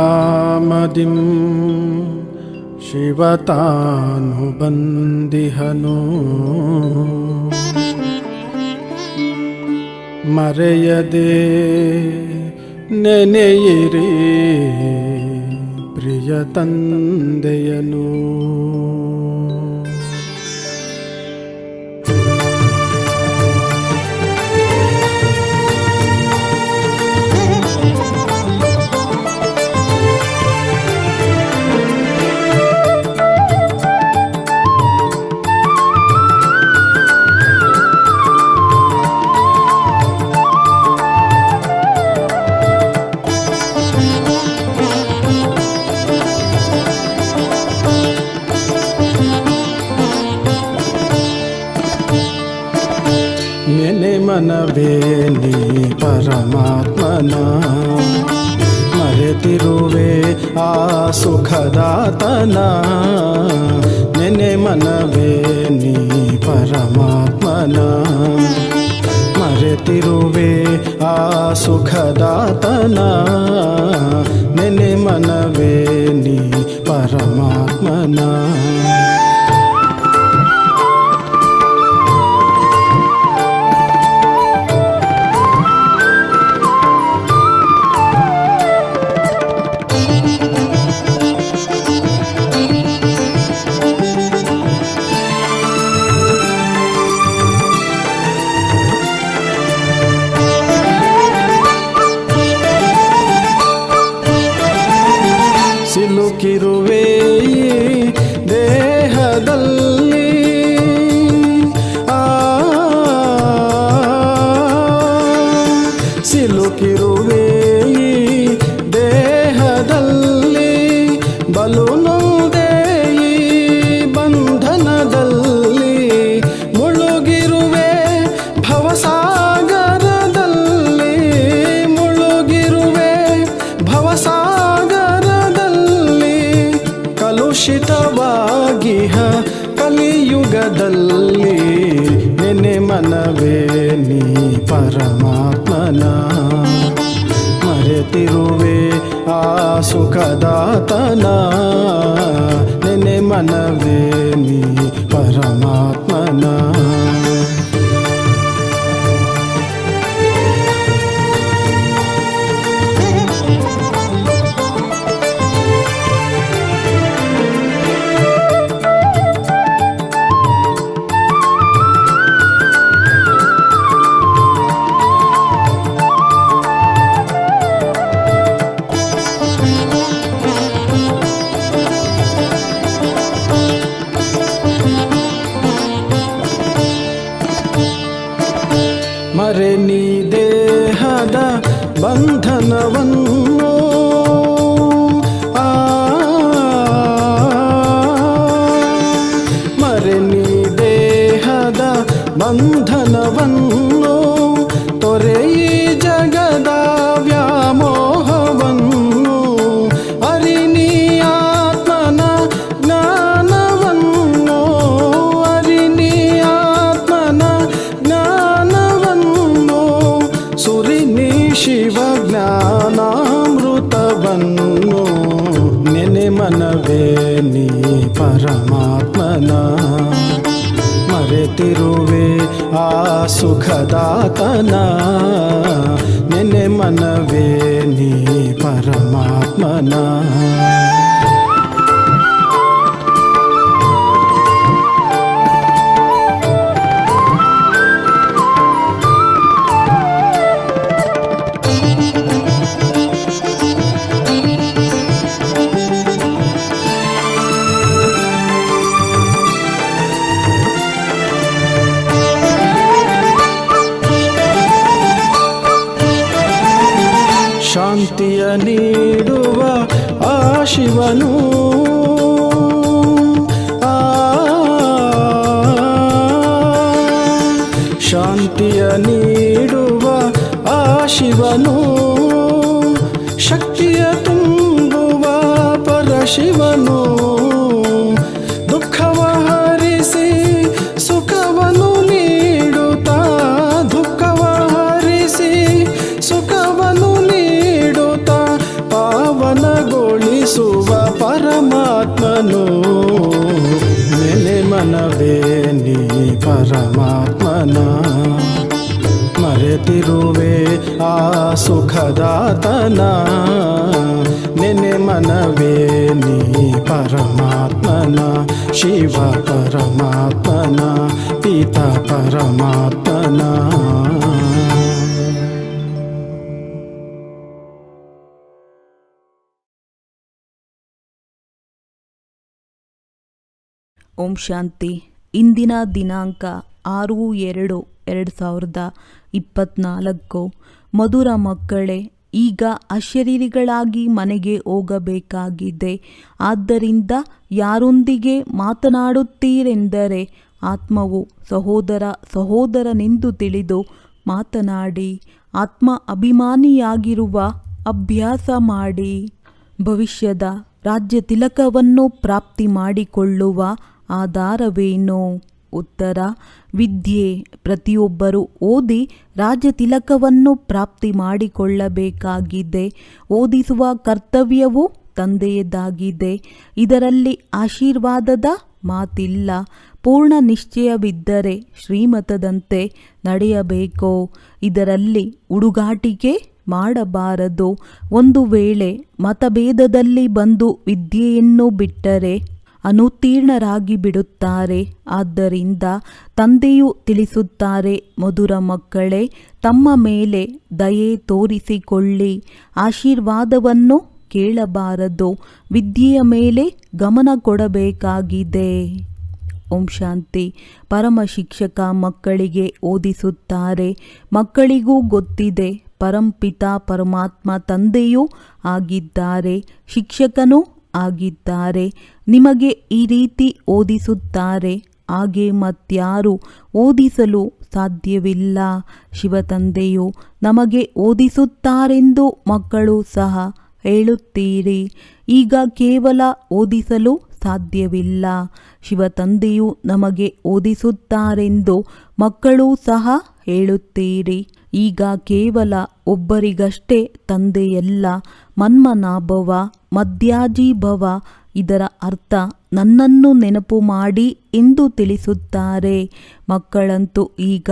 परमधामदिं ಶಿವತಾನುಬಂದಿಹನು ಮರೆಯದೆ ನೆನೆಯಿರಿ ಪ್ರಿಯ ತಂದೆಯನು. ನೆನೆ ಮನವೇ ನೀ ಪರಮಾತ್ಮನ ಮರೆತಿರುವೆ ಆ ಸುಖದಾತನ. ನೆನೆ ಮನವೇ ನೀ ಪರಮಾತ್ಮನ ಮರೆತಿರುವೆ ಆ ಸುಖದಾತನ. ನೆನೆ ಮನವೇ ನೀ ಪರಮಾತ್ಮನ. ಸಿಲುಕಿರುವೆ ದೇಹದಲ್ಲಿ ಸಿಲುಕಿರುವೆ ದೇಹದಲ್ಲಿ ಬಲು ನೊಂದೆ ಈ ಬಂಧನದಲ್ಲಿ. ಮುಳುಗಿರುವೆ ಭವಸಾಗರದಲ್ಲಿ ಮುಳುಗಿರುವೆ ಭವಸಾಗರದಲ್ಲಿ. ಕಲುಷಿತವಾಗಿಹ ಕಲಿಯುಗದಲ್ಲಿ ನೆನೆ ಮನವೇ ನೀ ಪರಮಾತ್ಮನ ಮರೆತಿರುವೆ ಆ ಸುಖದಾತನ. ನೆನೆ ಮನವೇ ನೀ ಪರಮಾತ್ಮನ. ಮರೆ ನೀ ದೇಹದ ಬಂಧನವನ್ನು ಮರೆ ನೀ ದೇಹದ ಬಂಧನವನ್ನು. ತೊರೆಯಿ ಜಗದ ವ್ಯಾಮೋಹವನ್ನು. ಅರಿನಿ ಆತ್ಮನ ಜ್ಞಾನವನ್ನು. ಅರಿನಿ ಆತ್ಮನ ಜ್ಞಾನವನ್ನು. ಸುರಿನಿ ಶಿವ ಜ್ಞಾನಾಮೃತವನ್ನು. ನೆನೆ ಮನವೇ ನೀ ಪರಮಾತ್ಮನ ಮರೆತಿರುವೆ ಆ ಸುಖದಾತನ. ನೆನೆ ಮನವೇ ನೀ ಪರಮಾತ್ಮನ. ಶಾಂತಿಯ ನೀಡುವ ಆ ಶಿವನು. ಶಾಂತಿಯ ನೀಡುವ ಆ ಶಿವನು. ಶಕ್ತಿಯ ತುಂಬುವ ಪರಶಿವನು. ದುಃಖವ ಹರಿಸಿ ಸುಖವನ್ನು ನೀಡುತ್ತಾ. ದುಃಖವ ಹರಿಸಿ ಮನವೇ ನೀ ಪರಮಾತ್ಮನ, ಮರೆತಿರುವೆ ಆ ಸುಖದಾತನ. ನೆನೆ ಮನವೇ ನೀ ಪರಮಾತ್ಮನ, ಶಿವ ಪರಮಾತ್ಮನ, ಪಿತ ಪರಮಾತ್ಮನ. ಓಂ ಶಾಂತಿ. ಇಂದಿನ ದಿನಾಂಕ 6/2/2024. ಮಧುರ ಮಕ್ಕಳೇ, ಈಗ ಅಶರೀರಿಗಳಾಗಿ ಮನೆಗೆ ಹೋಗಬೇಕಾಗಿದೆ. ಆದ್ದರಿಂದ ಯಾರೊಂದಿಗೆ ಮಾತನಾಡುತ್ತೀರೆಂದರೆ ಆತ್ಮವು ಸಹೋದರನೆಂದು ತಿಳಿದು ಮಾತನಾಡಿ. ಆತ್ಮ ಅಭಿಮಾನಿಯಾಗಿರುವ ಅಭ್ಯಾಸ ಮಾಡಿ. ಭವಿಷ್ಯದ ರಾಜ್ಯ ತಿಲಕವನ್ನು ಪ್ರಾಪ್ತಿ ಮಾಡಿಕೊಳ್ಳುವ ಆಧಾರವೇನು? ಉತ್ತರ: ವಿದ್ಯೆ. ಪ್ರತಿಯೊಬ್ಬರೂ ಓದಿ ರಾಜ್ಯ ತಿಲಕವನ್ನು ಪ್ರಾಪ್ತಿ ಮಾಡಿಕೊಳ್ಳಬೇಕಾಗಿದೆ. ಓದಿಸುವ ಕರ್ತವ್ಯವು ತಂದೆಯದಾಗಿದೆ. ಇದರಲ್ಲಿ ಆಶೀರ್ವಾದದ ಮಾತಿಲ್ಲ. ಪೂರ್ಣ ನಿಶ್ಚಯವಿದ್ದರೆ ಶ್ರೀಮತದಂತೆ ನಡೆಯಬೇಕು. ಇದರಲ್ಲಿ ಹುಡುಗಾಟಿಕೆ ಮಾಡಬಾರದು. ಒಂದು ವೇಳೆ ಮತಭೇದದಲ್ಲಿ ಬಂದು ವಿದ್ಯೆಯನ್ನು ಬಿಟ್ಟರೆ ಅನುತ್ತೀರ್ಣರಾಗಿ ಬಿಡುತ್ತಾರೆ. ಆದ್ದರಿಂದ ತಂದೆಯು ತಿಳಿಸುತ್ತಾರೆ, ಮಧುರ ಮಕ್ಕಳೇ, ತಮ್ಮ ಮೇಲೆ ದಯೆ ತೋರಿಸಿಕೊಳ್ಳಿ. ಆಶೀರ್ವಾದವನ್ನು ಕೇಳಬಾರದು. ವಿದ್ಯೆಯ ಮೇಲೆ ಗಮನ ಕೊಡಬೇಕಾಗಿದೆ. ಓಂ ಶಾಂತಿ. ಪರಮ ಶಿಕ್ಷಕ ಮಕ್ಕಳಿಗೆ ಓದಿಸುತ್ತಾರೆ. ಮಕ್ಕಳಿಗೂ ಗೊತ್ತಿದೆ, ಪರಂಪಿತ ಪರಮಾತ್ಮ ತಂದೆಯೂ ಆಗಿದ್ದಾರೆ, ಶಿಕ್ಷಕನೂ ಆಗಿದ್ದಾರೆ. ನಿಮಗೆ ಈ ರೀತಿ ಓದಿಸುತ್ತಾರೆ. ಹಾಗೆ ಮತ್ಯಾರು ಓದಿಸಲು ಸಾಧ್ಯವಿಲ್ಲ. ಶಿವತಂದೆಯು ನಮಗೆ ಓದಿಸುತ್ತಾರೆಂದು ಮಕ್ಕಳು ಸಹ ಹೇಳುತ್ತೀರಿ. ಈಗ ಕೇವಲ ಓದಿಸಲು ಸಾಧ್ಯವಿಲ್ಲ. ಶಿವತಂದೆಯು ನಮಗೆ ಓದಿಸುತ್ತಾರೆಂದು ಮಕ್ಕಳು ಸಹ ಹೇಳುತ್ತೀರಿ. ಈಗ ಕೇವಲ ಒಬ್ಬರಿಗಷ್ಟೇ ತಂದೆಯಲ್ಲ, ಮನ್ಮನಾಭವ, ಮಧ್ಯಾಜೀಭವ. ಇದರ ಅರ್ಥ ನನ್ನನ್ನು ನೆನಪು ಮಾಡಿ ಎಂದು ತಿಳಿಸುತ್ತಾರೆ. ಮಕ್ಕಳಂತೂ ಈಗ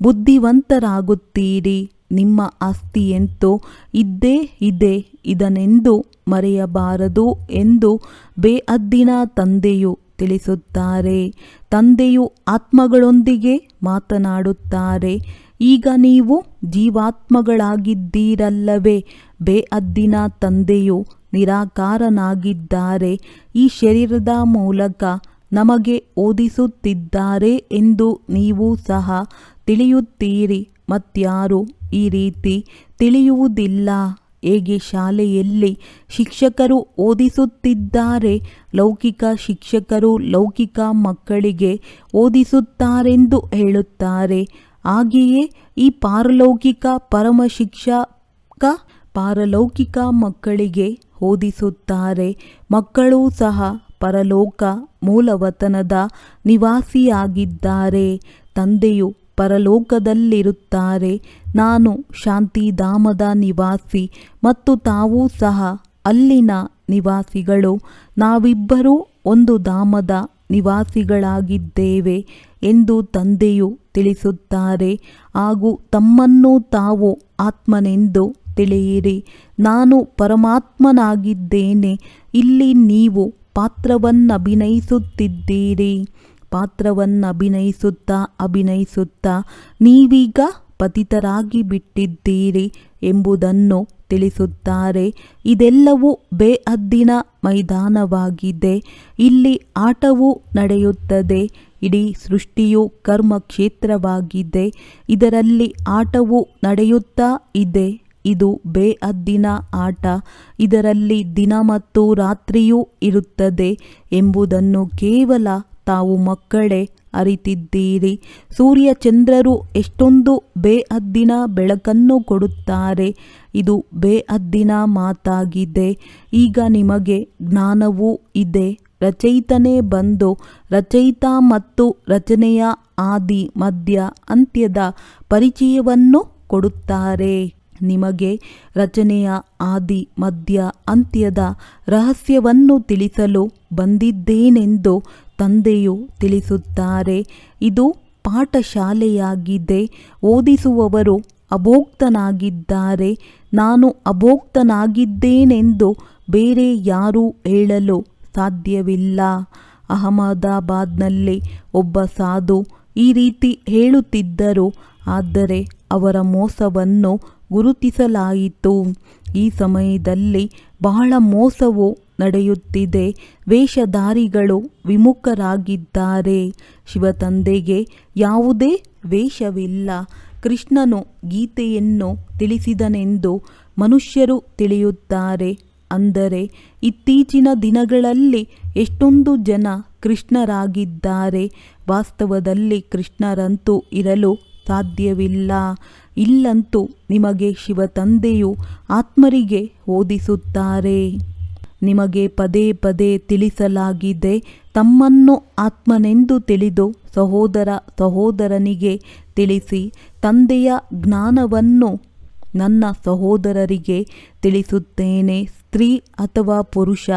ಬುದ್ಧಿವಂತರಾಗುತ್ತೀರಿ. ನಿಮ್ಮ ಆಸ್ತಿಯಂತೂ ಇದ್ದೇ ಇದೆ, ಇದನ್ನೆಂದು ಮರೆಯಬಾರದು ಎಂದು ಬೇಅದ್ದಿನ ತಂದೆಯು ತಿಳಿಸುತ್ತಾರೆ. ತಂದೆಯು ಆತ್ಮಗಳೊಂದಿಗೆ ಮಾತನಾಡುತ್ತಾರೆ. ಈಗ ನೀವು ಜೀವಾತ್ಮಗಳಾಗಿದ್ದೀರಲ್ಲವೇ? ಬೇಅದ್ದಿನ ತಂದೆಯು ನಿರಾಕಾರನಾಗಿದ್ದಾರೆ. ಈ ಶರೀರದ ಮೂಲಕ ನಮಗೆ ಓದಿಸುತ್ತಿದ್ದಾರೆ ಎಂದು ನೀವು ಸಹ ತಿಳಿಯುತ್ತೀರಿ. ಮತ್ಯಾರು ಈ ರೀತಿ ತಿಳಿಯುವುದಿಲ್ಲ. ಹೇಗೆ ಶಾಲೆಯಲ್ಲಿ ಶಿಕ್ಷಕರು ಓದಿಸುತ್ತಿದ್ದಾರೆ, ಲೌಕಿಕ ಶಿಕ್ಷಕರು ಲೌಕಿಕ ಮಕ್ಕಳಿಗೆ ಓದಿಸುತ್ತಾರೆಂದು ಹೇಳುತ್ತಾರೆ. ಹಾಗೆಯೇ ಈ ಪಾರಲೌಕಿಕ ಪರಮ ಶಿಕ್ಷಕ ಪಾರಲೌಕಿಕ ಮಕ್ಕಳಿಗೆ ಓದಿಸುತ್ತಾರೆ. ಮಕ್ಕಳೂ ಸಹ ಪರಲೋಕ ಮೂಲವತನದ ನಿವಾಸಿಯಾಗಿದ್ದಾರೆ. ತಂದೆಯು ಪರಲೋಕದಲ್ಲಿರುತ್ತಾರೆ. ನಾನು ಶಾಂತಿಧಾಮದ ನಿವಾಸಿ ಮತ್ತು ತಾವೂ ಸಹ ಅಲ್ಲಿನ ನಿವಾಸಿಗಳು. ನಾವಿಬ್ಬರೂ ಒಂದು ಧಾಮದ ನಿವಾಸಿಗಳಾಗಿದ್ದೇವೆ ಎಂದು ತಂದೆಯು ತಿಳಿಸುತ್ತಾರೆ. ಹಾಗೂ ತಮ್ಮನ್ನು ತಾವು ಆತ್ಮನೆಂದು ತಿಳಿಯಿರಿ. ನಾನು ಪರಮಾತ್ಮನಾಗಿದ್ದೇನೆ. ಇಲ್ಲಿ ನೀವು ಪಾತ್ರವನ್ನಭಿನಯಿಸುತ್ತಿದ್ದೀರಿ. ಪಾತ್ರವನ್ನಭಿನಯಿಸುತ್ತಾ ನೀವೀಗ ಪತಿತರಾಗಿ ಬಿಟ್ಟಿದ್ದೀರಿ ಎಂಬುದನ್ನು ತಿಳಿಸುತ್ತಾರೆ. ಇದೆಲ್ಲವೂ ಬೇಅದ್ದಿನ ಮೈದಾನವಾಗಿದೆ. ಇಲ್ಲಿ ಆಟವೂ ನಡೆಯುತ್ತದೆ. ಇಡೀ ಸೃಷ್ಟಿಯು ಕರ್ಮಕ್ಷೇತ್ರವಾಗಿದೆ. ಇದರಲ್ಲಿ ಆಟವೂ ನಡೆಯುತ್ತಾ ಇದೆ. ಇದು ಬೇಅದ್ದಿನ ಆಟ. ಇದರಲ್ಲಿ ದಿನ ಮತ್ತು ರಾತ್ರಿಯೂ ಇರುತ್ತದೆ ಎಂಬುದನ್ನು ಕೇವಲ ತಾವು ಮಕ್ಕಳೇ ಅರಿತಿದ್ದೀರಿ. ಸೂರ್ಯ ಚಂದ್ರರು ಎಷ್ಟೊಂದು ಬೇಅದ್ದಿನ ಬೆಳಕನ್ನು ಕೊಡುತ್ತಾರೆ. ಇದು ಬೇಅದ್ದಿನ ಮಾತಾಗಿದೆ. ಈಗ ನಿಮಗೆ ಜ್ಞಾನವೂ ಇದೆ. ರಚಯಿತನೇ ಬಂದು ರಚಯಿತ ಮತ್ತು ರಚನೆಯ ಆದಿ ಮಧ್ಯ ಅಂತ್ಯದ ಪರಿಚಯವನ್ನು ಕೊಡುತ್ತಾರೆ. ನಿಮಗೆ ರಚನೆಯ ಆದಿ ಮಧ್ಯ ಅಂತ್ಯದ ರಹಸ್ಯವನ್ನು ತಿಳಿಸಲು ಬಂದಿದ್ದೇನೆಂದು ತಂದೆಯು ತಿಳಿಸುತ್ತಾರೆ, ಇದು ಪಾಠಶಾಲೆಯಾಗಿದೆ. ಓದಿಸುವವರು ಅಭೋಕ್ತನಾಗಿದ್ದಾರೆ. ನಾನು ಅಭೋಕ್ತನಾಗಿದ್ದೇನೆಂದು ಬೇರೆ ಯಾರೂ ಹೇಳಲು ಸಾಧ್ಯವಿಲ್ಲ. ಅಹಮದಾಬಾದ್ನಲ್ಲಿ ಒಬ್ಬ ಸಾಧು ಈ ರೀತಿ ಹೇಳುತ್ತಿದ್ದರು. ಆದರೆ ಅವರ ಮೋಸವನ್ನು ಗುರುತಿಸಲಾಯಿತು. ಈ ಸಮಯದಲ್ಲಿ ಬಹಳ ಮೋಸವು ನಡೆಯುತ್ತಿದೆ. ವೇಷಧಾರಿಗಳು ವಿಮುಖರಾಗಿದ್ದಾರೆ. ಶಿವತಂದೆಗೆ ಯಾವುದೇ ವೇಷವಿಲ್ಲ. ಕೃಷ್ಣನು ಗೀತೆಯನ್ನು ತಿಳಿಸಿದನೆಂದು ಮನುಷ್ಯರು ತಿಳಿಯುತ್ತಾರೆ. ಅಂದರೆ ಇತ್ತೀಚಿನ ದಿನಗಳಲ್ಲಿ ಎಷ್ಟೊಂದು ಜನ ಕೃಷ್ಣರಾಗಿದ್ದಾರೆ. ವಾಸ್ತವದಲ್ಲಿ ಕೃಷ್ಣರಂತೂ ಇರಲು ಸಾಧ್ಯವಿಲ್ಲ. ಇಲ್ಲಂತೂ ನಿಮಗೆ ಶಿವತಂದೆಯು ಆತ್ಮರಿಗೆ ಓದಿಸುತ್ತಾರೆ. ನಿಮಗೆ ಪದೇ ಪದೇ ತಿಳಿಸಲಾಗಿದೆ, ತಮ್ಮನ್ನು ಆತ್ಮನೆಂದು ತಿಳಿದು ಸಹೋದರ ಸಹೋದರನಿಗೆ ತಿಳಿಸಿ. ತಂದೆಯ ಜ್ಞಾನವನ್ನು ನನ್ನ ಸಹೋದರರಿಗೆ ತಿಳಿಸುತ್ತೇನೆ. ಸ್ತ್ರೀ ಅಥವಾ ಪುರುಷ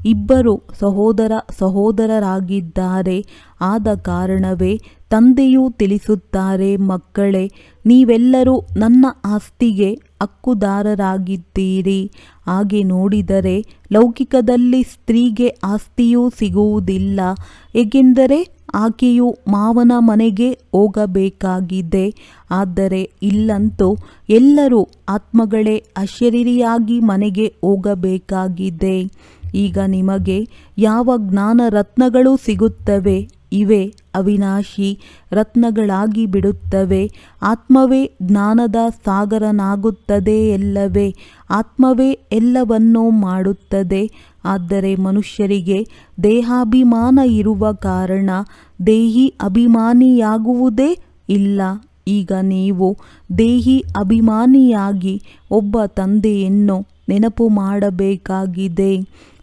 ಇಬ್ಬರು ಸಹೋದರ ಸಹೋದರರಾಗಿದ್ದಾರೆ. ಆದ ಕಾರಣವೇ ತಂದೆಯೂ ತಿಳಿಸುತ್ತಾರೆ, ಮಕ್ಕಳೇ, ನೀವೆಲ್ಲರೂ ನನ್ನ ಆಸ್ತಿಗೆ ಹಕ್ಕುದಾರರಾಗಿದ್ದೀರಿ. ಹಾಗೆ ನೋಡಿದರೆ ಲೌಕಿಕದಲ್ಲಿ ಸ್ತ್ರೀಗೆ ಆಸ್ತಿಯೂ ಸಿಗುವುದಿಲ್ಲ. ಏಕೆಂದರೆ ಆಕೆಯು ಮಾವನ ಮನೆಗೆ ಹೋಗಬೇಕಾಗಿದೆ. ಆದರೆ ಇಲ್ಲಂತೂ ಎಲ್ಲರೂ ಆತ್ಮಗಳೇ ಅಶರೀರಿಯಾಗಿ ಮನೆಗೆ ಹೋಗಬೇಕಾಗಿದೆ. ಈಗ ನಿಮಗೆ ಯಾವ ಜ್ಞಾನ ರತ್ನಗಳು ಸಿಗುತ್ತವೆ, ಇವೇ ಅವಿನಾಶಿ ರತ್ನಗಳಾಗಿ ಬಿಡುತ್ತವೆ. ಆತ್ಮವೇ ಜ್ಞಾನದ ಸಾಗರನಾಗುತ್ತದೆ. ಎಲ್ಲವೇ ಆತ್ಮವೇ ಎಲ್ಲವನ್ನೂ ಮಾಡುತ್ತದೆ. ಆದರೆ ಮನುಷ್ಯರಿಗೆ ದೇಹಾಭಿಮಾನ ಇರುವ ಕಾರಣ ದೇಹಿ ಅಭಿಮಾನಿಯಾಗುವುದೇ ಇಲ್ಲ. ಈಗ ನೀವು ದೇಹಿ ಅಭಿಮಾನಿಯಾಗಿ ಒಬ್ಬ ತಂದೆಯನ್ನು ನೆನಪು ಮಾಡಬೇಕಾಗಿದೆ.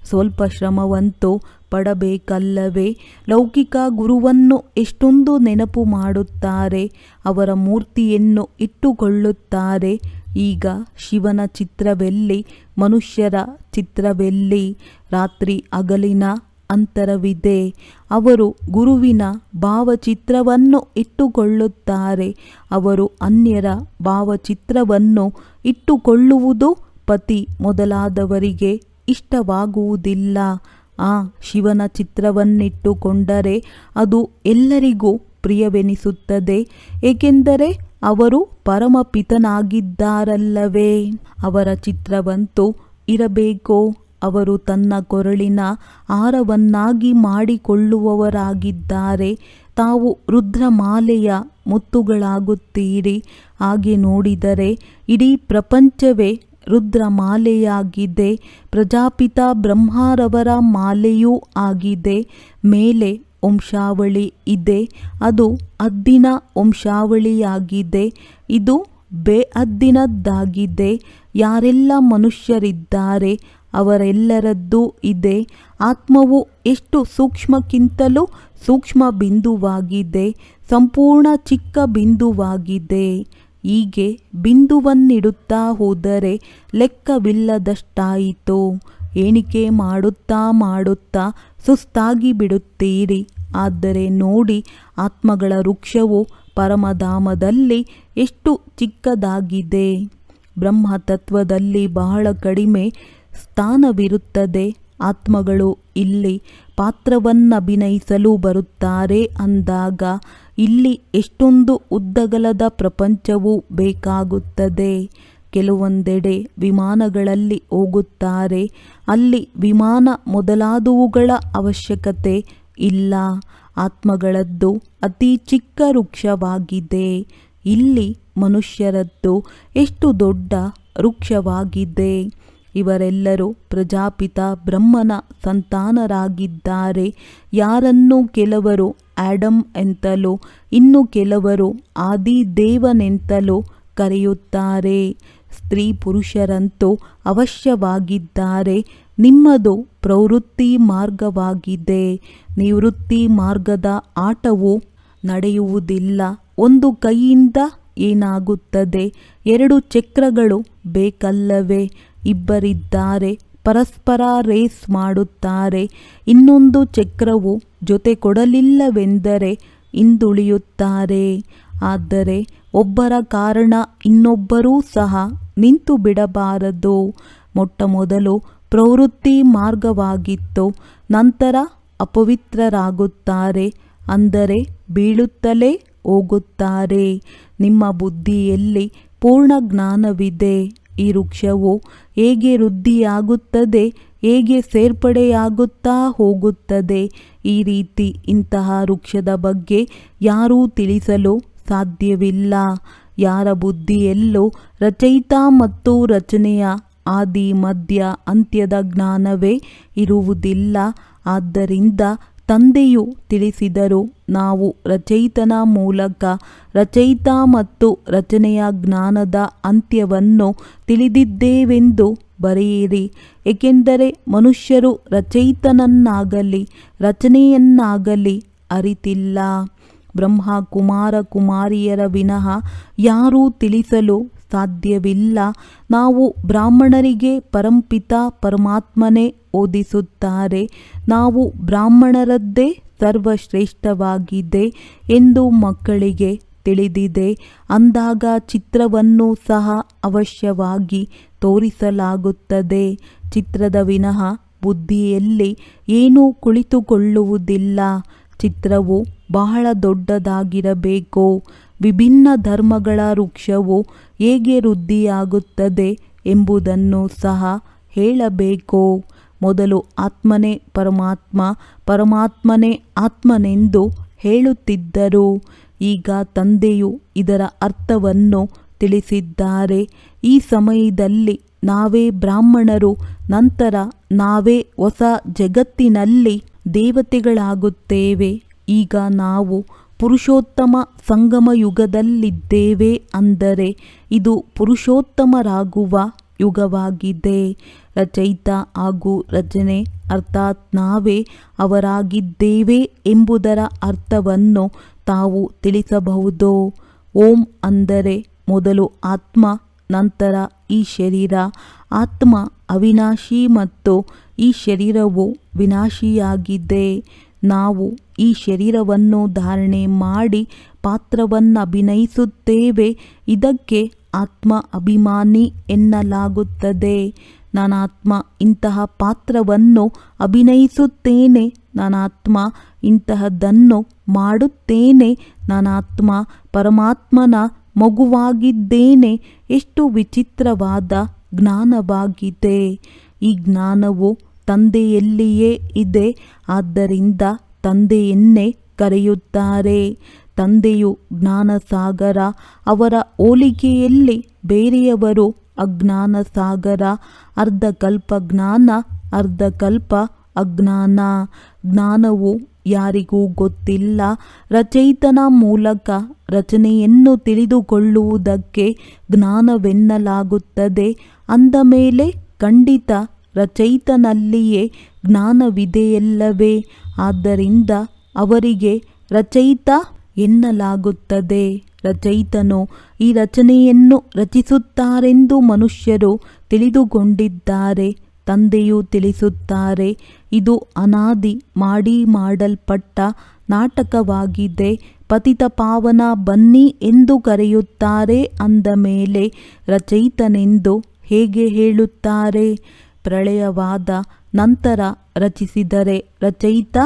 ಸ್ವಲ್ಪ ಶ್ರಮವಂತೂ ಪಡಬೇಕಲ್ಲವೇ? ಲೌಕಿಕ ಗುರುವನ್ನು ಎಷ್ಟೊಂದು ನೆನಪು ಮಾಡುತ್ತಾರೆ, ಅವರ ಮೂರ್ತಿಯನ್ನು ಇಟ್ಟುಕೊಳ್ಳುತ್ತಾರೆ. ಈಗ ಶಿವನ ಚಿತ್ರವೆಲ್ಲಿ, ಮನುಷ್ಯರ ಚಿತ್ರವೆಲ್ಲಿ? ರಾತ್ರಿ ಹಗಲಿನ ಅಂತರವಿದೆ. ಅವರು ಗುರುವಿನ ಭಾವಚಿತ್ರವನ್ನು ಇಟ್ಟುಕೊಳ್ಳುತ್ತಾರೆ. ಅವರು ಅನ್ಯರ ಭಾವಚಿತ್ರವನ್ನು ಇಟ್ಟುಕೊಳ್ಳುವುದು ಪತಿ ಮೊದಲಾದವರಿಗೆ ಇಷ್ಟವಾಗುವುದಿಲ್ಲ. ಆ ಶಿವನ ಚಿತ್ರವನ್ನಿಟ್ಟುಕೊಂಡರೆ ಅದು ಎಲ್ಲರಿಗೂ ಪ್ರಿಯವೆನಿಸುತ್ತದೆ. ಏಕೆಂದರೆ ಅವರು ಪರಮಪಿತನಾಗಿದ್ದಾರಲ್ಲವೇ? ಅವರ ಚಿತ್ರವಂತೂ ಇರಬೇಕೋ? ಅವರು ತನ್ನ ಕೊರಳಿನ ಹಾರವನ್ನಾಗಿ ಮಾಡಿಕೊಳ್ಳುವವರಾಗಿದ್ದಾರೆ. ತಾವು ರುದ್ರಮಾಲೆಯ ಮುತ್ತುಗಳಾಗುತ್ತೀರಿ. ಹಾಗೆ ನೋಡಿದರೆ ಇಡೀ ಪ್ರಪಂಚವೇ ರುದ್ರಮಾಲೆಯಾಗಿದೆ. ಪ್ರಜಾಪಿತ ಬ್ರಹ್ಮರವರ ಮಾಲೆಯೂ ಆಗಿದೆ. ಮೇಲೆ ವಂಶಾವಳಿ ಇದೆ, ಅದು ಹದ್ದಿನ ವಂಶಾವಳಿಯಾಗಿದೆ. ಇದು ಬೇಹದ್ದಿನದ್ದಾಗಿದೆ. ಯಾರೆಲ್ಲ ಮನುಷ್ಯರಿದ್ದಾರೆ ಅವರೆಲ್ಲರದ್ದೂ ಇದೆ. ಆತ್ಮವು ಎಷ್ಟು ಸೂಕ್ಷ್ಮಕ್ಕಿಂತಲೂ ಸೂಕ್ಷ್ಮ ಬಿಂದುವಾಗಿದೆ, ಸಂಪೂರ್ಣ ಚಿಕ್ಕ ಬಿಂದುವಾಗಿದೆ. ಹೀಗೆ ಬಿಂದುವನ್ನಿಡುತ್ತಾ ಹೋದರೆ ಲೆಕ್ಕವಿಲ್ಲದಷ್ಟಾಯಿತು. ಎಣಿಕೆ ಮಾಡುತ್ತಾ ಮಾಡುತ್ತಾ ಸುಸ್ತಾಗಿ ಬಿಡುತ್ತೀರಿ. ಆದರೆ ನೋಡಿ, ಆತ್ಮಗಳ ವೃಕ್ಷವು ಪರಮಧಾಮದಲ್ಲಿ ಎಷ್ಟು ಚಿಕ್ಕದಾಗಿದೆ. ಬ್ರಹ್ಮತತ್ವದಲ್ಲಿ ಬಹಳ ಕಡಿಮೆ ಸ್ಥಾನವಿರುತ್ತದೆ. ಆತ್ಮಗಳು ಇಲ್ಲಿ ಪಾತ್ರವನ್ನಭಿನಯಿಸಲು ಬರುತ್ತಾರೆ ಅಂದಾಗ ಇಲ್ಲಿ ಎಷ್ಟೊಂದು ಉದ್ದಗಲದ ಪ್ರಪಂಚವೂ ಬೇಕಾಗುತ್ತದೆ. ಕೆಲವೊಂದೆಡೆ ವಿಮಾನಗಳಲ್ಲಿ ಹೋಗುತ್ತಾರೆ. ಅಲ್ಲಿ ವಿಮಾನ ಮೊದಲಾದವುಗಳ ಅವಶ್ಯಕತೆ ಇಲ್ಲ. ಆತ್ಮಗಳದ್ದು ಅತಿ ಚಿಕ್ಕ ವೃಕ್ಷವಾಗಿದೆ. ಇಲ್ಲಿ ಮನುಷ್ಯರದ್ದು ಎಷ್ಟು ದೊಡ್ಡ ವೃಕ್ಷವಾಗಿದೆ. ಇವರೆಲ್ಲರೂ ಪ್ರಜಾಪಿತ ಬ್ರಹ್ಮನ ಸಂತಾನರಾಗಿದ್ದಾರೆ. ಯಾರನ್ನು ಕೆಲವರು ಆಡಮ್ ಎಂತಲೂ ಇನ್ನು ಕೆಲವರು ಆದಿದೇವನೆಂತಲೂ ಕರೆಯುತ್ತಾರೆ. ಸ್ತ್ರೀ ಪುರುಷರಂತೂ ಅವಶ್ಯವಾಗಿದ್ದಾರೆ. ನಿಮ್ಮದು ಪ್ರವೃತ್ತಿ ಮಾರ್ಗವಾಗಿದೆ. ನಿವೃತ್ತಿ ಮಾರ್ಗದ ಆಟವು ನಡೆಯುವುದಿಲ್ಲ. ಒಂದು ಕೈಯಿಂದ ಏನಾಗುತ್ತದೆ? ಎರಡು ಚಕ್ರಗಳು ಬೇಕಲ್ಲವೇ? ಇಬ್ಬರಿದ್ದಾರೆ, ಪರಸ್ಪರ ರೇಸ್ ಮಾಡುತ್ತಾರೆ. ಇನ್ನೊಂದು ಚಕ್ರವು ಜೊತೆ ಕೊಡಲಿಲ್ಲವೆಂದರೆ ಹಿಂದುಳಿಯುತ್ತಾರೆ. ಆದರೆ ಒಬ್ಬರ ಕಾರಣ ಇನ್ನೊಬ್ಬರೂ ಸಹ ನಿಂತು ಬಿಡಬಾರದು. ಮೊಟ್ಟಮೊದಲು ಪ್ರವೃತ್ತಿ ಮಾರ್ಗವಾಗಿತ್ತು, ನಂತರ ಅಪವಿತ್ರರಾಗುತ್ತಾರೆ, ಅಂದರೆ ಬೀಳುತ್ತಲೇ ಹೋಗುತ್ತಾರೆ. ನಿಮ್ಮ ಬುದ್ಧಿಯಲ್ಲಿ ಪೂರ್ಣ ಜ್ಞಾನವಿದೆ. ಈ ವೃಕ್ಷವು ಹೇಗೆ ವೃದ್ಧಿಯಾಗುತ್ತದೆ, ಹೇಗೆ ಸೇರ್ಪಡೆಯಾಗುತ್ತಾ ಹೋಗುತ್ತದೆ, ಈ ರೀತಿ ಇಂತಹ ವೃಕ್ಷದ ಬಗ್ಗೆ ಯಾರೂ ತಿಳಿಸಲು ಸಾಧ್ಯವಿಲ್ಲ. ಯಾರ ಬುದ್ಧಿಯಲ್ಲೂ ರಚಯಿತ ಮತ್ತು ರಚನೆಯ ಆದಿ ಮಧ್ಯ ಅಂತ್ಯದ ಜ್ಞಾನವೇ ಇರುವುದಿಲ್ಲ. ಆದ್ದರಿಂದ ತಂದೆಯು ತಿಳಿಸಿದರು, ನಾವು ರಚಯಿತನ ಮೂಲಕ ರಚಯಿತ ಮತ್ತು ರಚನೆಯ ಜ್ಞಾನದ ಅಂತ್ಯವನ್ನು ತಿಳಿದಿದ್ದೇವೆಂದು ಬರೆಯಿರಿ. ಏಕೆಂದರೆ ಮನುಷ್ಯರು ರಚಯಿತನನ್ನಾಗಲಿ ರಚನೆಯನ್ನಾಗಲಿ ಅರಿತಿಲ್ಲ. ಬ್ರಹ್ಮ ಕುಮಾರ ಕುಮಾರಿಯರ ವಿನಃ ಯಾರೂ ತಿಳಿಸಲು ಸಾಧ್ಯವಿಲ್ಲ. ನಾವು ಬ್ರಾಹ್ಮಣರಿಗೆ ಪರಂಪಿತ ಪರಮಾತ್ಮನೇ ಓದಿಸುತ್ತಾರೆ. ನಾವು ಬ್ರಾಹ್ಮಣರದ್ದೇ ಸರ್ವಶ್ರೇಷ್ಠವಾಗಿದೆ ಎಂದು ಮಕ್ಕಳಿಗೆ ತಿಳಿದಿದೆ. ಅಂದಾಗ ಚಿತ್ರವನ್ನು ಸಹ ಅವಶ್ಯವಾಗಿ ತೋರಿಸಲಾಗುತ್ತದೆ. ಚಿತ್ರದ ವಿನಃ ಬುದ್ಧಿಯಲ್ಲಿ ಏನೂ ಕುಳಿತುಕೊಳ್ಳುವುದಿಲ್ಲ. ಚಿತ್ರವು ಬಹಳ ದೊಡ್ಡದಾಗಿರಬೇಕು. ವಿಭಿನ್ನ ಧರ್ಮಗಳ ವೃಕ್ಷವು ಹೇಗೆ ವೃದ್ಧಿಯಾಗುತ್ತದೆ ಎಂಬುದನ್ನು ಸಹ ಹೇಳಬೇಕು. ಮೊದಲು ಆತ್ಮನೇ ಪರಮಾತ್ಮ, ಪರಮಾತ್ಮನೇ ಆತ್ಮನೆಂದು ಹೇಳುತ್ತಿದ್ದರು. ಈಗ ತಂದೆಯು ಇದರ ಅರ್ಥವನ್ನು ತಿಳಿಸಿದ್ದಾರೆ. ಈ ಸಮಯದಲ್ಲಿ ನಾವೇ ಬ್ರಾಹ್ಮಣರು, ನಂತರ ನಾವೇ ಹೊಸ ಜಗತ್ತಿನಲ್ಲಿ ದೇವತೆಗಳಾಗುತ್ತೇವೆ. ಈಗ ನಾವು ಪುರುಷೋತ್ತಮ ಸಂಗಮ ಯುಗದಲ್ಲಿದ್ದೇವೆ, ಅಂದರೆ ಇದು ಪುರುಷೋತ್ತಮರಾಗುವ ಯುಗವಾಗಿದೆ. ರಚಯಿತ ಹಾಗೂ ರಚನೆ ಅರ್ಥಾತ್ ನಾವೇ ಅವರಾಗಿದ್ದೇವೆ ಎಂಬುದರ ಅರ್ಥವನ್ನು ತಾವು ತಿಳಿಸಬಹುದು. ಓಂ ಅಂದರೆ ಮೊದಲು ಆತ್ಮ, ನಂತರ ಈ ಶರೀರ. ಆತ್ಮ ಅವಿನಾಶಿ ಮತ್ತು ಈ ಶರೀರವು ವಿನಾಶಿಯಾಗಿದೆ. ನಾವು ಈ ಶರೀರವನ್ನು ಧಾರಣೆ ಮಾಡಿ ಪಾತ್ರವನ್ನು ಅಭಿನಯಿಸುತ್ತೇವೆ. ಇದಕ್ಕೆ ಆತ್ಮ ಅಭಿಮಾನಿ ಎನ್ನಲಾಗುತ್ತದೆ. ನಾನಾತ್ಮ ಇಂತಹ ಪಾತ್ರವನ್ನು ಅಭಿನಯಿಸುತ್ತೇನೆ, ನಾನಾತ್ಮ ಇಂತಹದನ್ನು ಮಾಡುತ್ತೇನೆ, ನಾನಾತ್ಮ ಪರಮಾತ್ಮನ ಮಗುವಾಗಿದ್ದೇನೆ. ಎಷ್ಟು ವಿಚಿತ್ರವಾದ ಜ್ಞಾನವಾಗಿದೆ! ಈ ಜ್ಞಾನವು ತಂದೆಯಲ್ಲಿಯೇ ಇದೆ. ಆದ್ದರಿಂದ ತಂದೆಯನ್ನೇ ಕರೆಯುತ್ತಾರೆ. ತಂದೆಯು ಜ್ಞಾನಸಾಗರ. ಅವರ ಹೋಲಿಕೆಯಲ್ಲಿ ಬೇರೆಯವರು ಅಜ್ಞಾನ ಸಾಗರ. ಅರ್ಧಕಲ್ಪ ಜ್ಞಾನ, ಅರ್ಧಕಲ್ಪ ಅಜ್ಞಾನ. ಜ್ಞಾನವು ಯಾರಿಗೂ ಗೊತ್ತಿಲ್ಲ. ರಚಯಿತನ ಮೂಲಕ ರಚನೆಯನ್ನು ತಿಳಿದುಕೊಳ್ಳುವುದಕ್ಕೆ ಜ್ಞಾನವೆನ್ನಲಾಗುತ್ತದೆ. ಅಂದ ಮೇಲೆ ಖಂಡಿತ ರಚಯಿತನಲ್ಲಿಯೇ ಜ್ಞಾನವಿದೆಯಲ್ಲವೇ? ಆದ್ದರಿಂದ ಅವರಿಗೆ ರಚಯಿತ ಎನ್ನಲಾಗುತ್ತದೆ. ರಚಯಿತನು ಈ ರಚನೆಯನ್ನು ರಚಿಸುತ್ತಾರೆಂದು ಮನುಷ್ಯರು ತಿಳಿದುಕೊಂಡಿದ್ದಾರೆ. ತಂದೆಯು ತಿಳಿಸುತ್ತಾರೆ, ಇದು ಅನಾದಿ ಮಾಡಲ್ಪಟ್ಟ ನಾಟಕವಾಗಿದೆ. ಪತಿತ ಪಾವನ ಬನ್ನಿ ಎಂದು ಕರೆಯುತ್ತಾರೆ. ಅಂದ ಮೇಲೆ ರಚಯಿತನೆಂದು ಹೇಗೆ ಹೇಳುತ್ತಾರೆ? ಪ್ರಳಯವಾದ ನಂತರ ರಚಿಸಿದರೆ ರಚಯಿತ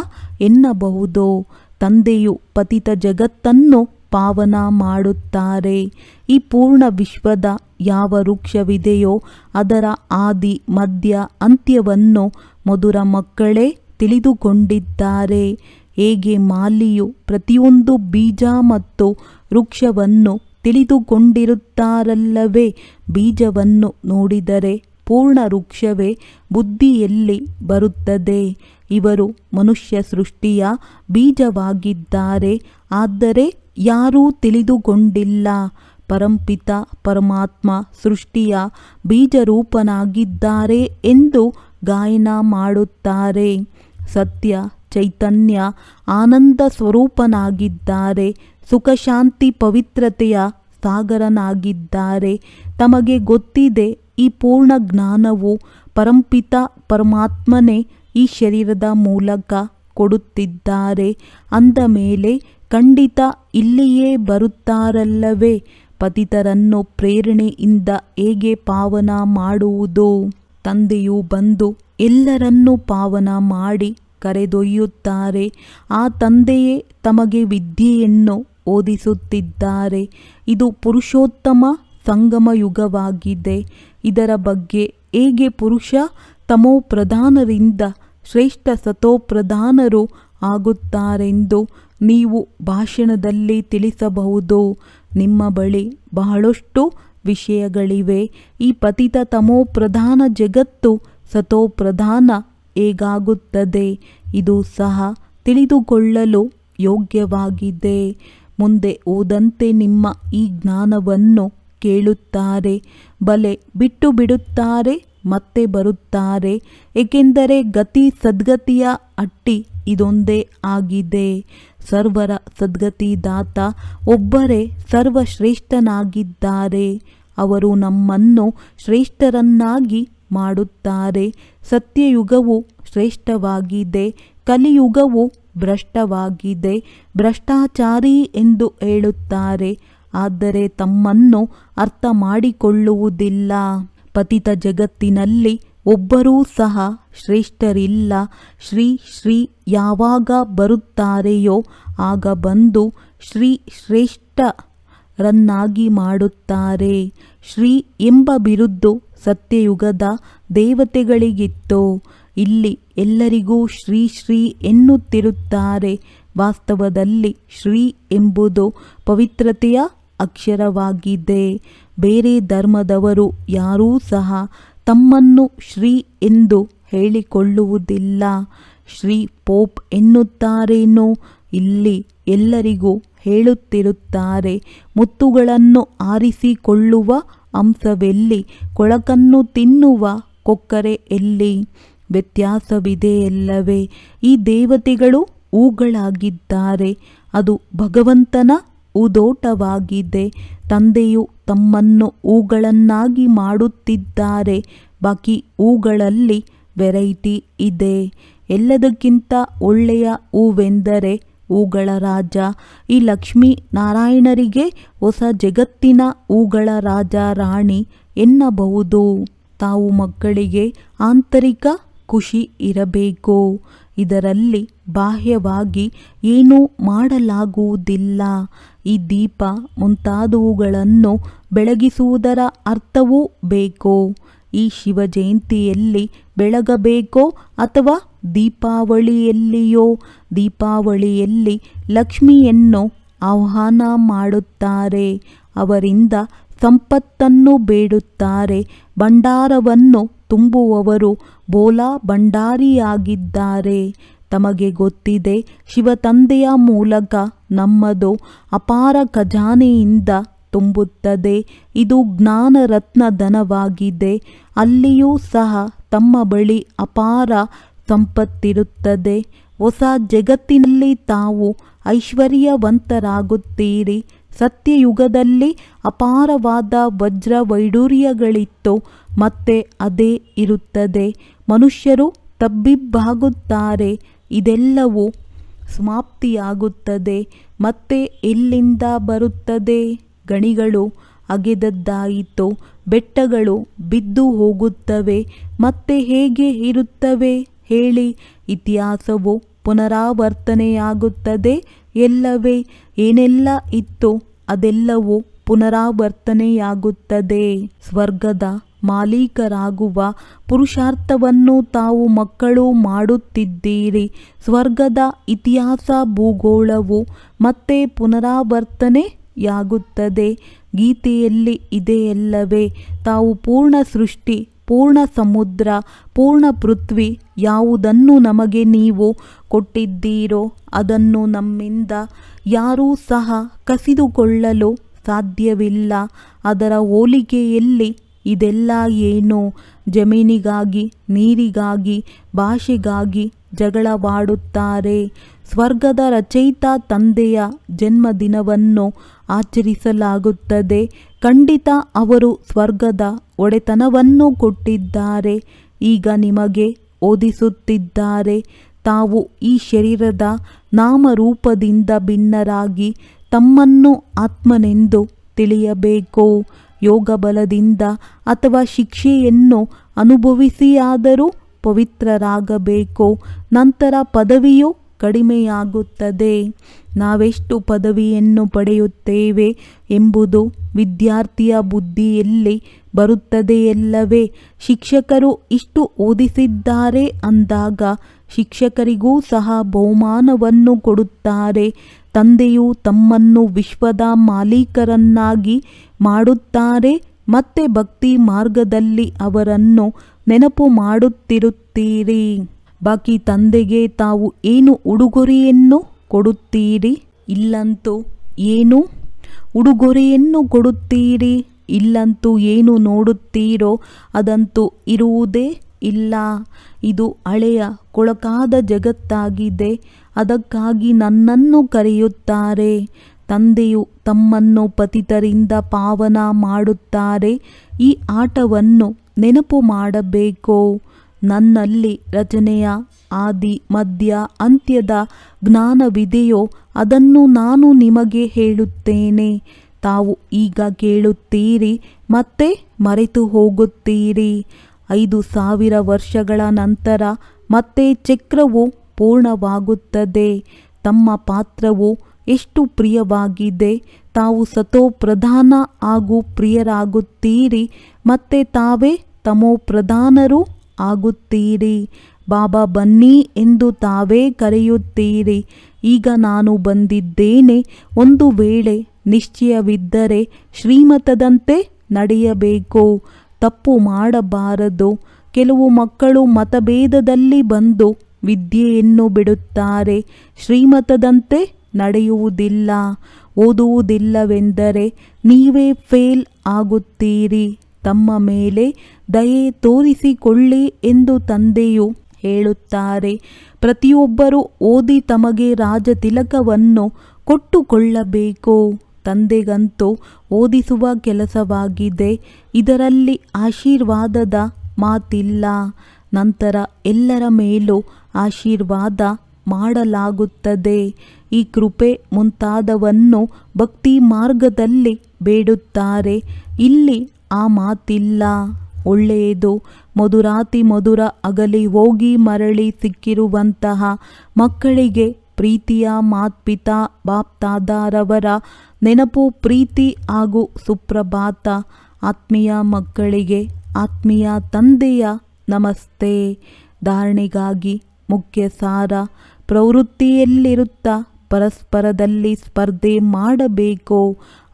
ಎನ್ನಬಹುದು. ತಂದೆಯು ಪತಿತ ಜಗತ್ತನ್ನು ಪಾವನ ಮಾಡುತ್ತಾರೆ. ಈ ಪೂರ್ಣ ವಿಶ್ವದ ಯಾವ ವೃಕ್ಷವಿದೆಯೋ ಅದರ ಆದಿ ಮಧ್ಯ ಅಂತ್ಯವನ್ನು ಮಧುರ ಮಕ್ಕಳೇ ತಿಳಿದುಕೊಂಡಿದ್ದಾರೆ. ಹೇಗೆ ಮಾಲಿಯು ಪ್ರತಿಯೊಂದು ಬೀಜ ಮತ್ತು ವೃಕ್ಷವನ್ನು ತಿಳಿದುಕೊಂಡಿರುತ್ತಾರಲ್ಲವೇ? ಬೀಜವನ್ನು ನೋಡಿದರೆ ಪೂರ್ಣ ವೃಕ್ಷವೇ ಬುದ್ಧಿಯಲ್ಲಿ ಬರುತ್ತದೆ. ಇವರು ಮನುಷ್ಯ ಸೃಷ್ಟಿಯ ಬೀಜವಾಗಿದ್ದಾರೆ. ಆದರೆ ಯಾರೂ ತಿಳಿದುಕೊಂಡಿಲ್ಲ. ಪರಂಪಿತ ಪರಮಾತ್ಮ ಸೃಷ್ಟಿಯ ಬೀಜರೂಪನಾಗಿದ್ದಾರೆ ಎಂದು ಗಾಯನ ಮಾಡುತ್ತಾರೆ. ಸತ್ಯ ಚೈತನ್ಯ ಆನಂದ ಸ್ವರೂಪನಾಗಿದ್ದಾರೆ. ಸುಖ ಶಾಂತಿ ಪವಿತ್ರತೆಯ ಸಾಗರನಾಗಿದ್ದಾರೆ. ತಮಗೆ ಗೊತ್ತಿದೆ ಈ ಪೂರ್ಣ ಜ್ಞಾನವು ಪರಂಪಿತ ಪರಮಾತ್ಮನೇ ಈ ಶರೀರದ ಮೂಲಕ ಕೊಡುತ್ತಿದ್ದಾರೆ. ಅಂದ ಮೇಲೆ ಖಂಡಿತ ಇಲ್ಲಿಯೇ ಬರುತ್ತಾರಲ್ಲವೇ? ಪತಿತರನ್ನು ಪ್ರೇರಣೆಯಿಂದ ಹೇಗೆ ಪಾವನ ಮಾಡುವುದು? ತಂದೆಯು ಬಂದು ಎಲ್ಲರನ್ನೂ ಪಾವನ ಮಾಡಿ ಕರೆದೊಯ್ಯುತ್ತಾರೆ. ಆ ತಂದೆಯೇ ತಮಗೆ ವಿದ್ಯೆಯನ್ನು ಓದಿಸುತ್ತಿದ್ದಾರೆ. ಇದು ಪುರುಷೋತ್ತಮ ಸಂಗಮ ಯುಗವಾಗಿದೆ. ಇದರ ಬಗ್ಗೆ ಹೇಗೆ ಪುರುಷ ತಮೋ ಪ್ರಧಾನರಿಂದ ಶ್ರೇಷ್ಠ ಸತೋಪ್ರಧಾನರು ಆಗುತ್ತಾರೆಂದು ನೀವು ಭಾಷಣದಲ್ಲಿ ತಿಳಿಸಬಹುದು. ನಿಮ್ಮ ಬಳಿ ಬಹಳಷ್ಟು ವಿಷಯಗಳಿವೆ. ಈ ಪತಿತ ತಮೋ ಪ್ರಧಾನ ಜಗತ್ತು ಸತೋಪ್ರಧಾನ ಹೇಗಾಗುತ್ತದೆ? ಇದು ಸಹ ತಿಳಿದುಕೊಳ್ಳಲು ಯೋಗ್ಯವಾಗಿದೆ. ಮುಂದೆ ಹೋದಂತೆ ನಿಮ್ಮ ಈ ಜ್ಞಾನವನ್ನು ಕೇಳುತ್ತಾರೆ. ಬಲೆ ಬಿಟ್ಟು ಬಿಡುತ್ತಾರೆ, ಮತ್ತೆ ಬರುತ್ತಾರೆ. ಏಕೆಂದರೆ ಗತಿ ಸದ್ಗತಿಯ ಅಟ್ಟಿ ಇದೊಂದೇ ಆಗಿದೆ. ಸರ್ವರ ಸದ್ಗತಿದಾತ ಒಬ್ಬರೇ ಸರ್ವಶ್ರೇಷ್ಠನಾಗಿದ್ದಾರೆ. ಅವರು ನಮ್ಮನ್ನು ಶ್ರೇಷ್ಠರನ್ನಾಗಿ ಮಾಡುತ್ತಾರೆ. ಸತ್ಯಯುಗವು ಶ್ರೇಷ್ಠವಾಗಿದೆ, ಕಲಿಯುಗವು ಭ್ರಷ್ಟವಾಗಿದೆ. ಭ್ರಷ್ಟಾಚಾರಿ ಎಂದು ಹೇಳುತ್ತಾರೆ, ಆದರೆ ತಮ್ಮನ್ನು ಅರ್ಥ ಮಾಡಿಕೊಳ್ಳುವುದಿಲ್ಲ. ಪತಿತ ಜಗತ್ತಿನಲ್ಲಿ ಒಬ್ಬರೂ ಸಹ ಶ್ರೇಷ್ಠರಿಲ್ಲ. ಶ್ರೀ ಯಾವಾಗ ಬರುತ್ತಾರೆಯೋ ಆಗ ಬಂದು ಶ್ರೇಷ್ಠರನ್ನಾಗಿ ಮಾಡುತ್ತಾರೆ. ಶ್ರೀ ಎಂಬ ಬಿರುದು ಸತ್ಯಯುಗದ ದೇವತೆಗಳಿಗಿತ್ತು. ಇಲ್ಲಿ ಎಲ್ಲರಿಗೂ ಶ್ರೀ ಎನ್ನುತ್ತಿರುತ್ತಾರೆ. ವಾಸ್ತವದಲ್ಲಿ ಶ್ರೀ ಎಂಬುದು ಪವಿತ್ರತೆಯ ಅಕ್ಷರವಾಗಿದೆ. ಬೇರೆ ಧರ್ಮದವರು ಯಾರೂ ಸಹ ತಮ್ಮನ್ನು ಶ್ರೀ ಎಂದು ಹೇಳಿಕೊಳ್ಳುವುದಿಲ್ಲ. ಶ್ರೀ ಪೋಪ್ ಎನ್ನುತ್ತಾರೇನೋ? ಇಲ್ಲಿ ಎಲ್ಲರಿಗೂ ಹೇಳುತ್ತಿರುತ್ತಾರೆ. ಮುತ್ತುಗಳನ್ನು ಆರಿಸಿಕೊಳ್ಳುವ ಅಂಶವೆಲ್ಲಿ? ಕೊಳಕನ್ನು ತಿನ್ನುವ ಕೊಕ್ಕರೆ ಎಲ್ಲಿ? ವ್ಯತ್ಯಾಸವಿದೆಯಲ್ಲವೇ? ಈ ದೇವತೆಗಳು ಹೂಗಳಾಗಿದ್ದಾರೆ. ಅದು ಭಗವಂತನ ಹೂದೋಟವಾಗಿದೆ. ತಂದೆಯು ತಮ್ಮನ್ನು ಹೂಗಳನ್ನಾಗಿ ಮಾಡುತ್ತಿದ್ದಾರೆ. ಬಾಕಿ ಹೂಗಳಲ್ಲಿ ವೆರೈಟಿ ಇದೆ. ಎಲ್ಲದಕ್ಕಿಂತ ಒಳ್ಳೆಯ ಹೂವೆಂದರೆ ಹೂಗಳ ರಾಜ. ಈ ಲಕ್ಷ್ಮೀ ನಾರಾಯಣರಿಗೆ ಹೊಸ ಜಗತ್ತಿನ ಹೂಗಳ ರಾಜ ರಾಣಿ ಎನ್ನಬಹುದು. ತಾವು ಮಕ್ಕಳಿಗೆ ಆಂತರಿಕ ಖುಷಿ ಇರಬೇಕು. ಇದರಲ್ಲಿ ಬಾಹ್ಯವಾಗಿ ಏನೂ ಮಾಡಲಾಗುವುದಿಲ್ಲ. ಈ ದೀಪ ಮುಂತಾದವುಗಳನ್ನು ಬೆಳಗಿಸುವುದರ ಅರ್ಥವೂ ಬೇಕು. ಈ ಶಿವ ಜಯಂತಿಯಲ್ಲಿ ಬೆಳಗಬೇಕೋ ಅಥವಾ ದೀಪಾವಳಿಯಲ್ಲಿಯೋ? ದೀಪಾವಳಿಯಲ್ಲಿ ಲಕ್ಷ್ಮಿಯನ್ನು ಆಹ್ವಾನ ಮಾಡುತ್ತಾರೆ. ಅವರಿಂದ ಸಂಪತ್ತನ್ನು ಬೇಡುತ್ತಾರೆ. ಭಂಡಾರವನ್ನು ತುಂಬುವವರು ಬೋಲಾ ಭಂಡಾರಿಯಾಗಿದ್ದಾರೆ. ತಮಗೆ ಗೊತ್ತಿದೆ, ಶಿವತಂದೆಯ ಮೂಲಕ ನಮ್ಮದು ಅಪಾರ ಖಜಾನೆಯಿಂದ ತುಂಬುತ್ತದೆ. ಇದು ಜ್ಞಾನರತ್ನ ಧನವಾಗಿದೆ. ಅಲ್ಲಿಯೂ ಸಹ ತಮ್ಮ ಬಳಿ ಅಪಾರ ಸಂಪತ್ತಿರುತ್ತದೆ. ಹೊಸ ಜಗತ್ತಿನಲ್ಲಿ ತಾವು ಐಶ್ವರ್ಯವಂತರಾಗುತ್ತೀರಿ. ಸತ್ಯಯುಗದಲ್ಲಿ ಅಪಾರವಾದ ವಜ್ರ ವೈಡೂರ್ಯಗಳಿತ್ತು, ಮತ್ತೆ ಅದೇ ಇರುತ್ತದೆ. ಮನುಷ್ಯರು ತಬ್ಬಿಬ್ಬಾಗುತ್ತಾರೆ. ಇದೆಲ್ಲವೂ ಸಮಾಪ್ತಿಯಾಗುತ್ತದೆ. ಮತ್ತೆ ಎಲ್ಲಿಂದ ಬರುತ್ತದೆ? ಗಣಿಗಳು ಅಗೆದದ್ದಾಯಿತು. ಬೆಟ್ಟಗಳು ಬಿದ್ದು ಹೋಗುತ್ತವೆ. ಮತ್ತೆ ಹೇಗೆ ಇರುತ್ತವೆ ಹೇಳಿ? ಇತಿಹಾಸವು ಪುನರಾವರ್ತನೆಯಾಗುತ್ತದೆ ಎಲ್ಲವೇ? ಏನೆಲ್ಲ ಇತ್ತು ಅದೆಲ್ಲವೂ ಪುನರಾವರ್ತನೆಯಾಗುತ್ತದೆ. ಸ್ವರ್ಗದ ಮಾಲೀಕರಾಗುವ ಪುರುಷಾರ್ಥವನ್ನು ತಾವು ಮಕ್ಕಳು ಮಾಡುತ್ತಿದ್ದೀರಿ. ಸ್ವರ್ಗದ ಇತಿಹಾಸ ಭೂಗೋಳವು ಮತ್ತೆ ಪುನರಾವರ್ತನೆಯಾಗುತ್ತದೆ. ಗೀತೆಯಲ್ಲಿ ಇದೆಯಲ್ಲವೇ? ತಾವು ಪೂರ್ಣ ಸೃಷ್ಟಿ, ಪೂರ್ಣ ಸಮುದ್ರ, ಪೂರ್ಣ ಪೃಥ್ವಿ ಯಾವುದನ್ನು ನಮಗೆ ನೀವು ಕೊಟ್ಟಿದ್ದೀರೋ ಅದನ್ನು ನಮ್ಮಿಂದ ಯಾರೂ ಸಹ ಕಸಿದುಕೊಳ್ಳಲು ಸಾಧ್ಯವಿಲ್ಲ. ಅದರ ಹೋಲಿಕೆಯಲ್ಲಿ ಇದೆಲ್ಲ ಏನು? ಜಮೀನಿಗಾಗಿ, ನೀರಿಗಾಗಿ, ಭಾಷೆಗಾಗಿ ಜಗಳವಾಡುತ್ತಾರೆ. ಸ್ವರ್ಗದ ರಚಯಿತ ತಂದೆಯ ಜನ್ಮದಿನವನ್ನು ಆಚರಿಸಲಾಗುತ್ತದೆ. ಖಂಡಿತ ಅವರು ಸ್ವರ್ಗದ ಒಡೆತನವನ್ನು ಕೊಟ್ಟಿದ್ದಾರೆ. ಈಗ ನಿಮಗೆ ಓದಿಸುತ್ತಿದ್ದಾರೆ. ತಾವು ಈ ಶರೀರದ ನಾಮರೂಪದಿಂದ ಭಿನ್ನರಾಗಿ ತಮ್ಮನ್ನು ಆತ್ಮನೆಂದು ತಿಳಿಯಬೇಕು. ಯೋಗ ಬಲದಿಂದ ಅಥವಾ ಶಿಕ್ಷೆಯನ್ನು ಅನುಭವಿಸಿಯಾದರೂ ಪವಿತ್ರರಾಗಬೇಕು. ನಂತರ ಪದವಿಯು ಕಡಿಮೆಯಾಗುತ್ತದೆ. ನಾವೆಷ್ಟು ಪದವಿಯನ್ನು ಪಡೆಯುತ್ತೇವೆ ಎಂಬುದು ವಿದ್ಯಾರ್ಥಿಯ ಬುದ್ಧಿಯಲ್ಲಿ ಬರುತ್ತದೆಯಲ್ಲವೇ. ಶಿಕ್ಷಕರು ಇಷ್ಟು ಓದಿಸಿದ್ದಾರೆ ಅಂದಾಗ ಶಿಕ್ಷಕರಿಗೂ ಸಹ ಬಹುಮಾನವನ್ನು ಕೊಡುತ್ತಾರೆ. ತಂದೆಯು ತಮ್ಮನ್ನು ವಿಶ್ವದ ಮಾಲೀಕರನ್ನಾಗಿ ಮಾಡುತ್ತಾರೆ. ಮತ್ತೆ ಭಕ್ತಿ ಮಾರ್ಗದಲ್ಲಿ ಅವರನ್ನು ನೆನಪು ಮಾಡುತ್ತಿರುತ್ತೀರಿ. ಬಾಕಿ ತಂದೆಗೆ ತಾವು ಏನು ಉಡುಗೊರೆಯನ್ನು ಕೊಡುತ್ತೀರಿ? ಇಲ್ಲಂತೂ ಏನು ಉಡುಗೊರೆಯನ್ನು ಕೊಡುತ್ತೀರಿ? ಇಲ್ಲಂತೂ ಏನು ನೋಡುತ್ತೀರೋ ಅದಂತೂ ಇರುವುದೇ ಇಲ್ಲ. ಇದು ಹಳೆಯ ಕೊಳಕಾದ ಜಗತ್ತಾಗಿದೆ. ಅದಕ್ಕಾಗಿ ನನ್ನನ್ನು ಕರೆಯುತ್ತಾರೆ. ತಂದೆಯು ತಮ್ಮನ್ನು ಪತಿತರಿಂದ ಪಾವನ ಮಾಡುತ್ತಾರೆ. ಈ ಆಟವನ್ನು ನೆನಪು ಮಾಡಬೇಕು. ನನ್ನಲ್ಲಿ ರಚನೆಯ ಆದಿ ಮಧ್ಯ ಅಂತ್ಯದ ಜ್ಞಾನವಿದೆಯೋ ಅದನ್ನು ನಾನು ನಿಮಗೆ ಹೇಳುತ್ತೇನೆ. ತಾವು ಈಗ ಕೇಳುತ್ತೀರಿ ಮತ್ತೆ ಮರೆತು ಹೋಗುತ್ತೀರಿ. 5000 ವರ್ಷಗಳ ನಂತರ ಮತ್ತೆ ಚಕ್ರವು ಪೂರ್ಣವಾಗುತ್ತದೆ. ತಮ್ಮ ಪಾತ್ರವು ಎಷ್ಟು ಪ್ರಿಯವಾಗಿದೆ. ತಾವು ಸತೋ ಪ್ರಧಾನ ಹಾಗೂ ಪ್ರಿಯರಾಗುತ್ತೀರಿ. ಮತ್ತೆ ತಾವೇ ತಮೋ ಪ್ರಧಾನರೂ ಆಗುತ್ತೀರಿ. ಬಾಬಾ ಬನ್ನಿ ಎಂದು ತಾವೇ ಕರೆಯುತ್ತೀರಿ. ಈಗ ನಾನು ಬಂದಿದ್ದೇನೆ. ಒಂದು ವೇಳೆ ನಿಶ್ಚಯವಿದ್ದರೆ ಶ್ರೀಮತದಂತೆ ನಡೆಯಬೇಕು. ತಪ್ಪು ಮಾಡಬಾರದು. ಕೆಲವು ಮಕ್ಕಳು ಮತಭೇದದಲ್ಲಿ ಬಂದು ವಿದ್ಯೆಯನ್ನು ಬಿಡುತ್ತಾರೆ. ಶ್ರೀಮತದಂತೆ ನಡೆಯುವುದಿಲ್ಲ. ಓದುವುದಿಲ್ಲವೆಂದರೆ ನೀವೇ ಫೇಲ್ ಆಗುತ್ತೀರಿ. ತಮ್ಮ ಮೇಲೆ ದಯೆ ತೋರಿಸಿಕೊಳ್ಳಿ ಎಂದು ತಂದೆಯು ಹೇಳುತ್ತಾರೆ. ಪ್ರತಿಯೊಬ್ಬರೂ ಓದಿ ತಮಗೆ ರಾಜತಿಲಕವನ್ನು ಕೊಟ್ಟುಕೊಳ್ಳಬೇಕು. ತಂದೆಗಂತೂ ಓದಿಸುವ ಕೆಲಸವಾಗಿದೆ. ಇದರಲ್ಲಿ ಆಶೀರ್ವಾದದ ಮಾತಿಲ್ಲ. ನಂತರ ಎಲ್ಲರ ಮೇಲೂ ಆಶೀರ್ವಾದ ಮಾಡಲಾಗುತ್ತದೆ. ಈ ಕೃಪೆ ಮುಂತಾದವನ್ನು ಭಕ್ತಿ ಮಾರ್ಗದಲ್ಲಿ ಬೇಡುತ್ತಾರೆ. ಇಲ್ಲಿ ಆ ಮಾತಿಲ್ಲ. ಒಳ್ಳೆಯದು. ಮಧುರಾತಿ ಮಧುರ ಅಗಲಿ ಹೋಗಿ ಮರಳಿ ಸಿಕ್ಕಿರುವಂತಹ ಮಕ್ಕಳಿಗೆ ಪ್ರೀತಿಯ ಮಾತ್ಪಿತಾ ಬಾಪ್ತಾದಾರವರ ನೆನಪು, ಪ್ರೀತಿ ಹಾಗೂ ಸುಪ್ರಭಾತ. ಆತ್ಮೀಯ ಮಕ್ಕಳಿಗೆ ಆತ್ಮೀಯ ತಂದೆಯ ನಮಸ್ತೆ. ಧಾರಣೆಗಾಗಿ ಮುಖ್ಯ ಸಾರ: ಪ್ರವೃತ್ತಿಯಲ್ಲಿರುತ್ತಾ ಪರಸ್ಪರದಲ್ಲಿ ಸ್ಪರ್ಧೆ ಮಾಡಬೇಕು.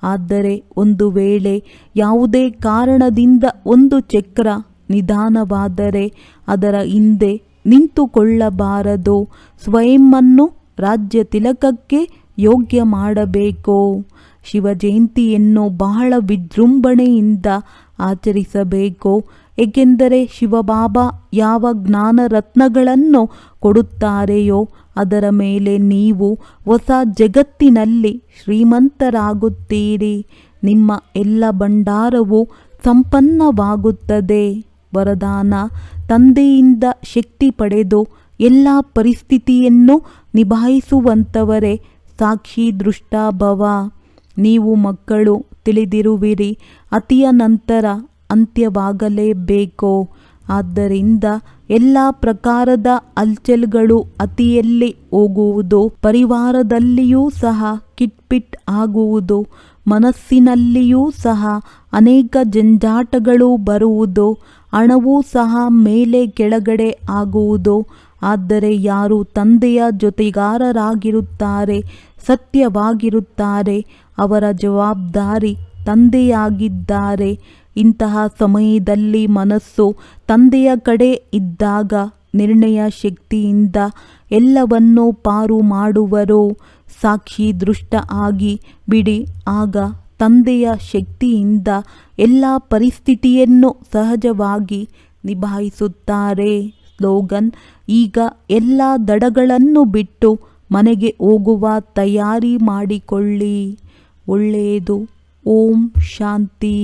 ಆದರೆ ಒಂದು ವೇಳೆ ಯಾವುದೇ ಕಾರಣದಿಂದ ಒಂದು ಚಕ್ರ ನಿಧಾನವಾದರೆ ಅದರ ಹಿಂದೆ ನಿಂತುಕೊಳ್ಳಬಾರದು. ಸ್ವಯಂವನ್ನು ರಾಜ್ಯ ತಿಲಕಕ್ಕೆ ಯೋಗ್ಯ ಮಾಡಬೇಕು. ಶಿವ ಜಯಂತಿಯನ್ನು ಬಹಳ ವಿಜೃಂಭಣೆಯಿಂದ ಆಚರಿಸಬೇಕು. ಏಕೆಂದರೆ ಶಿವಬಾಬಾ ಯಾವ ಜ್ಞಾನ ರತ್ನಗಳನ್ನು ಕೊಡುತ್ತಾರೆಯೋ ಅದರ ಮೇಲೆ ನೀವು ಹೊಸ ಜಗತ್ತಿನಲ್ಲಿ ಶ್ರೀಮಂತರಾಗುತ್ತೀರಿ. ನಿಮ್ಮ ಎಲ್ಲ ಭಂಡಾರವು ಸಂಪನ್ನವಾಗುತ್ತದೆ. ವರದಾನ: ತಂದೆಯಿಂದ ಶಕ್ತಿ ಪಡೆದು ಎಲ್ಲ ಪರಿಸ್ಥಿತಿಯನ್ನು ನಿಭಾಯಿಸುವಂಥವರೇ ಸಾಕ್ಷಿ ದೃಷ್ಟಾಭವ. ನೀವು ಮಕ್ಕಳು ತಿಳಿದಿರುವಿರಿ, ಅತಿಯ ನಂತರ ಅಂತ್ಯವಾಗಲೇಬೇಕು. ಆದ್ದರಿಂದ ಎಲ್ಲ ಪ್ರಕಾರದ ಹಲ್ಚಲ್ಗಳು ಅತಿಯಲ್ಲಿ ಹೋಗುವುದು. ಪರಿವಾರದಲ್ಲಿಯೂ ಸಹ ಕಿಟ್ಪಿಟ್ ಆಗುವುದು. ಮನಸ್ಸಿನಲ್ಲಿಯೂ ಸಹ ಅನೇಕ ಜಂಜಾಟಗಳು ಬರುವುದು. ಹಣವೂ ಸಹ ಮೇಲೆ ಕೆಳಗಡೆ ಆಗುವುದು. ಆದರೆ ಯಾರು ತಂದೆಯ ಜೊತೆಗಾರರಾಗಿರುತ್ತಾರೆ, ಸತ್ಯವಾಗಿರುತ್ತಾರೆ, ಅವರ ಜವಾಬ್ದಾರಿ ತಂದೆಯಾಗಿದ್ದಾರೆ. ಇಂತಹ ಸಮಯದಲ್ಲಿ ಮನಸ್ಸು ತಂದೆಯ ಕಡೆ ಇದ್ದಾಗ ನಿರ್ಣಯ ಶಕ್ತಿಯಿಂದ ಎಲ್ಲವನ್ನೂ ಪಾರು ಮಾಡುವರು. ಸಾಕ್ಷಿ ದೃಷ್ಟ ಆಗಿ ಬಿಡಿ. ಆಗ ತಂದೆಯ ಶಕ್ತಿಯಿಂದ ಎಲ್ಲ ಪರಿಸ್ಥಿತಿಯನ್ನು ಸಹಜವಾಗಿ ನಿಭಾಯಿಸುತ್ತಾರೆ. ಸ್ಲೋಗನ್: ಈಗ ಎಲ್ಲ ದಡಗಳನ್ನು ಬಿಟ್ಟು ಮನೆಗೆ ಹೋಗುವ ತಯಾರಿ ಮಾಡಿಕೊಳ್ಳಿ. ಒಳ್ಳೆಯದು. ಓಂ ಶಾಂತಿ.